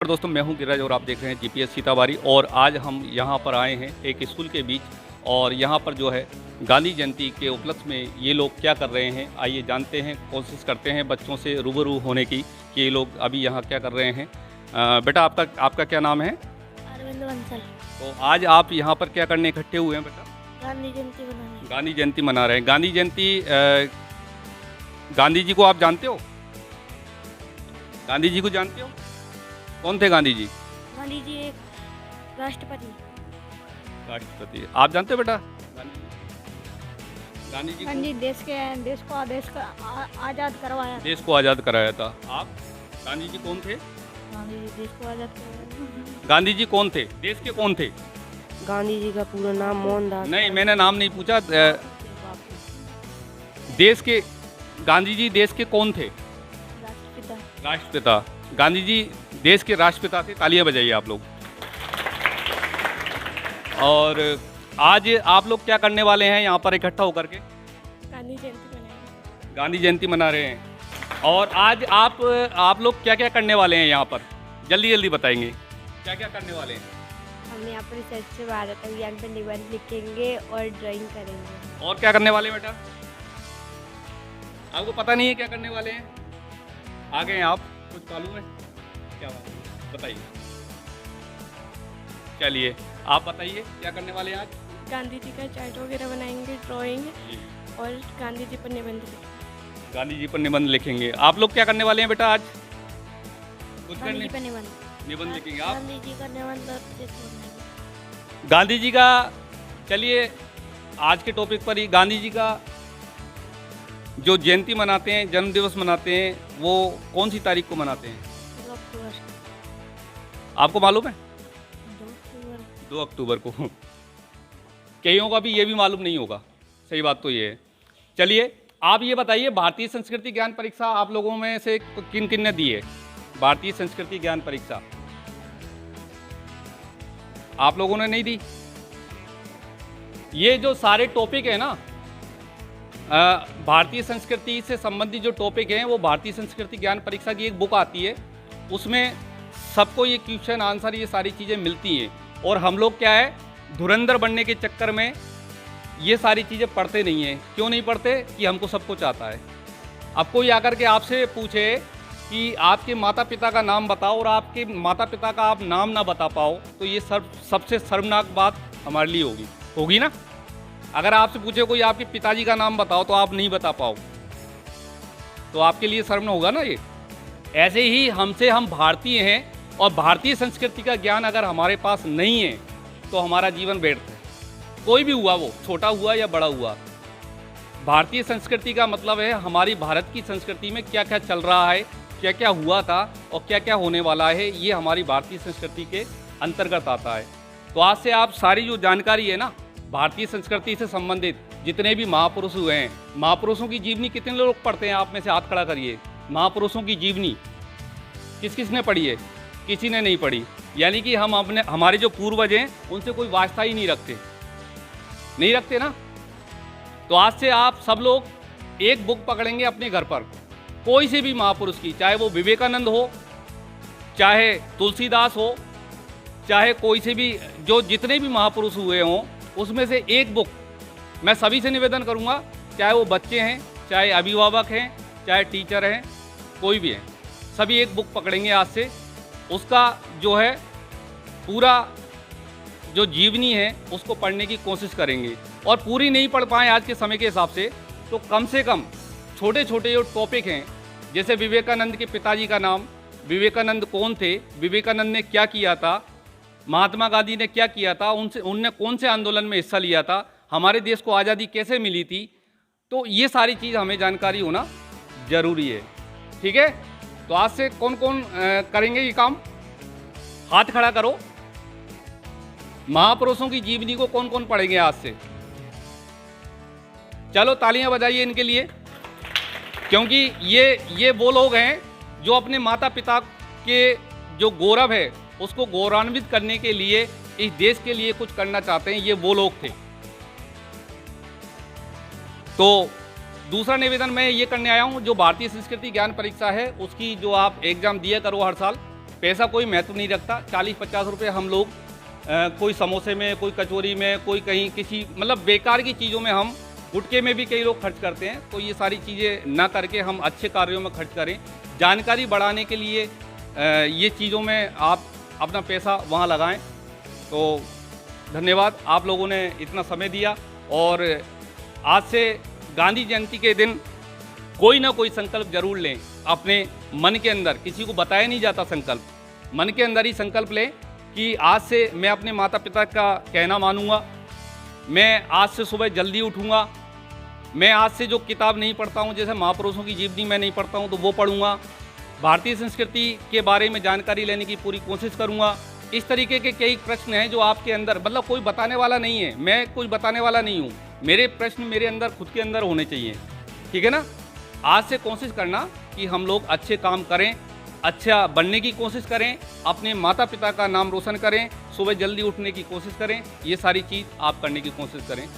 दोस्तों, मैं हूं गिरिराज और आप देख रहे हैं जीपीएस सीताबारी। और आज हम यहां पर आए हैं एक स्कूल के बीच, और यहां पर जो है गांधी जयंती के उपलक्ष्य में ये लोग क्या कर रहे हैं, आइए जानते हैं, कोशिश करते हैं बच्चों से रूबरू होने की कि ये लोग अभी यहाँ क्या कर रहे हैं। बेटा, आपका क्या नाम है? अरविंद बंसल। तो आज आप यहाँ पर क्या करने इकट्ठे हुए हैं बेटा? गांधी जयंती बनाने। गांधी जयंती मना रहे हैं। गांधी जयंती, गांधी जी को आप जानते हो? गांधी जी को जानते हो? कौन थे गांधी जी? गांधी जी एक राष्ट्रपति। आप जानते हो बेटा गांधी जी गांधी देश को आज़ाद करवाया। देश को आज़ाद कराया था। आप गांधी जी कौन थे? गांधी जी देश को आज़ाद करवाया। गांधी जी कौन थे? देश के कौन थे? गांधी जी का पूरा नाम मोहनदास। नहीं, मैंने नाम नहीं पूछा। देश के गांधी जी देश के कौन थे? राष्ट्रपिता। राष्ट्रपिता। गांधी जी देश के राष्ट्रपिता थे। तालियां बजाइए आप लोग। और आज आप लोग क्या करने वाले हैं यहाँ पर इकट्ठा होकर के? गांधी जयंती मनाएंगे। गांधी जयंती मना रहे हैं। और आज आप लोग क्या क्या करने वाले हैं यहाँ पर? जल्दी जल्दी बताएंगे क्या क्या करने वाले हैं। हम यहाँ पर स्वच्छ भारत अभियान पर निबंध लिखेंगे और ड्राइंग करेंगे। और क्या करने वाले हैं बेटा? आपको पता नहीं है क्या करने वाले हैं? आ गए हैं आप, कुछ मालूम है? क्या बात है, बताइए। चलिए आप बताइए क्या करने वाले हैं आज? गांधी जी का चार्ट वगैरह बनाएंगे, ड्राइंग और गांधी जी पर निबंध लिखेंगे। गांधी जी पर निबंध लिखेंगे। आप लोग क्या करने वाले हैं बेटा आज? कुछ गांधी करने जी पर निबंध। निबंध लिखेंगे आप? गांधी जी का निबंध। गांधी जी का, चलिए आज के टॉपिक पर ही, गांधी जी का जो जयंती मनाते हैं, जन्म दिवस मनाते हैं, वो कौन सी तारीख को मनाते हैं? 2 अक्टूबर। आपको मालूम है? 2 अक्टूबर। 2 अक्टूबर को। कईयों का भी ये भी मालूम नहीं होगा। सही बात तो ये है। चलिए आप ये बताइए, भारतीय संस्कृति ज्ञान परीक्षा आप लोगों में से किन किन ने दी है? भारतीय संस्कृति ज्ञान परीक्षा आप लोगों ने नहीं दी? ये जो सारे टॉपिक है ना, भारतीय संस्कृति से संबंधित जो टॉपिक हैं, वो भारतीय संस्कृति ज्ञान परीक्षा की एक बुक आती है। उसमें सबको ये क्वेश्चन आंसर, ये सारी चीज़ें मिलती हैं। और हम लोग क्या है, धुरंधर बनने के चक्कर में ये सारी चीज़ें पढ़ते नहीं हैं। क्यों नहीं पढ़ते? कि हमको सब कुछ आता है। अब कोई आकर के आपसे पूछे कि आपके माता पिता का नाम बताओ, और आपके माता पिता का आप नाम ना बता पाओ, तो ये सबसे शर्मनाक बात हमारे लिए होगी ना। अगर आपसे पूछे कोई आपके पिताजी का नाम बताओ, तो आप नहीं बता पाओ, तो आपके लिए शर्म होगा ना ये। ऐसे ही हम भारतीय हैं, और भारतीय संस्कृति का ज्ञान अगर हमारे पास नहीं है तो हमारा जीवन व्यर्थ है। कोई भी हुआ, वो छोटा हुआ या बड़ा हुआ। भारतीय संस्कृति का मतलब है हमारी भारत की संस्कृति में क्या क्या चल रहा है, क्या क्या हुआ था और क्या क्या होने वाला है, ये हमारी भारतीय संस्कृति के अंतर्गत आता है। तो आज से आप सारी जो जानकारी है ना, भारतीय संस्कृति से संबंधित जितने भी महापुरुष हुए हैं, महापुरुषों की जीवनी कितने लोग पढ़ते हैं? आप में से हाथ खड़ा करिए। महापुरुषों की जीवनी किस किस ने पढ़ी है? किसी ने नहीं पढ़ी। यानी कि हमारे जो पूर्वज हैं, उनसे कोई वास्ता ही नहीं रखते ना। तो आज से आप सब लोग एक बुक पकड़ेंगे अपने घर पर, कोई से भी महापुरुष की, चाहे वो विवेकानंद हो, चाहे तुलसीदास हो, चाहे कोई से भी, जो जितने भी महापुरुष हुए हों, उसमें से एक बुक मैं सभी से निवेदन करूंगा, चाहे वो बच्चे हैं, चाहे अभिभावक हैं, चाहे टीचर हैं, कोई भी है, सभी एक बुक पकड़ेंगे आज से। उसका जो है पूरा जो जीवनी है, उसको पढ़ने की कोशिश करेंगे। और पूरी नहीं पढ़ पाएँ आज के समय के हिसाब से, तो कम से कम छोटे छोटे जो टॉपिक हैं, जैसे विवेकानंद के पिताजी का नाम, विवेकानंद कौन थे, विवेकानंद ने क्या किया था, महात्मा गांधी ने क्या किया था, उनने कौन से आंदोलन में हिस्सा लिया था, हमारे देश को आज़ादी कैसे मिली थी, तो ये सारी चीज़ हमें जानकारी होना ज़रूरी है। ठीक है? तो आज से कौन कौन करेंगे ये काम? हाथ खड़ा करो। महापुरुषों की जीवनी को कौन कौन पढ़ेंगे आज से? चलो तालियां बजाइए इनके लिए, क्योंकि ये वो लोग हैं जो अपने माता पिता के जो गौरव है, उसको गौरवान्वित करने के लिए, इस देश के लिए कुछ करना चाहते हैं। ये वो लोग थे। तो दूसरा निवेदन मैं ये करने आया हूँ, जो भारतीय संस्कृति ज्ञान परीक्षा है, उसकी जो आप एग्ज़ाम दिया करो हर साल, पैसा कोई महत्व नहीं रखता। 40-50 रुपये हम लोग कोई समोसे में, कोई कचौरी में, कोई कहीं किसी मतलब बेकार की चीज़ों में, हम गुटके में भी कई लोग खर्च करते हैं। तो ये सारी चीज़ें ना करके हम अच्छे कार्यों में खर्च करें। जानकारी बढ़ाने के लिए ये चीज़ों में आप अपना पैसा वहाँ लगाएं। तो धन्यवाद, आप लोगों ने इतना समय दिया। और आज से गांधी जयंती के दिन कोई ना कोई संकल्प जरूर लें अपने मन के अंदर। किसी को बताया नहीं जाता संकल्प, मन के अंदर ही संकल्प लें कि आज से मैं अपने माता पिता का कहना मानूंगा, मैं आज से सुबह जल्दी उठूंगा, मैं आज से जो किताब नहीं पढ़ता हूं, जैसे महापुरुषों की जीवनी मैं नहीं पढ़ता हूं तो वो पढ़ूंगा, भारतीय संस्कृति के बारे में जानकारी लेने की पूरी कोशिश करूंगा। इस तरीके के कई प्रश्न हैं जो आपके अंदर, मतलब कोई बताने वाला नहीं है, मैं कोई बताने वाला नहीं हूँ, मेरे प्रश्न मेरे अंदर खुद के अंदर होने चाहिए। ठीक है ना? आज से कोशिश करना कि हम लोग अच्छे काम करें, अच्छा बनने की कोशिश करें, अपने माता पिता का नाम रोशन करें, सुबह जल्दी उठने की कोशिश करें, ये सारी चीज़ आप करने की कोशिश करें।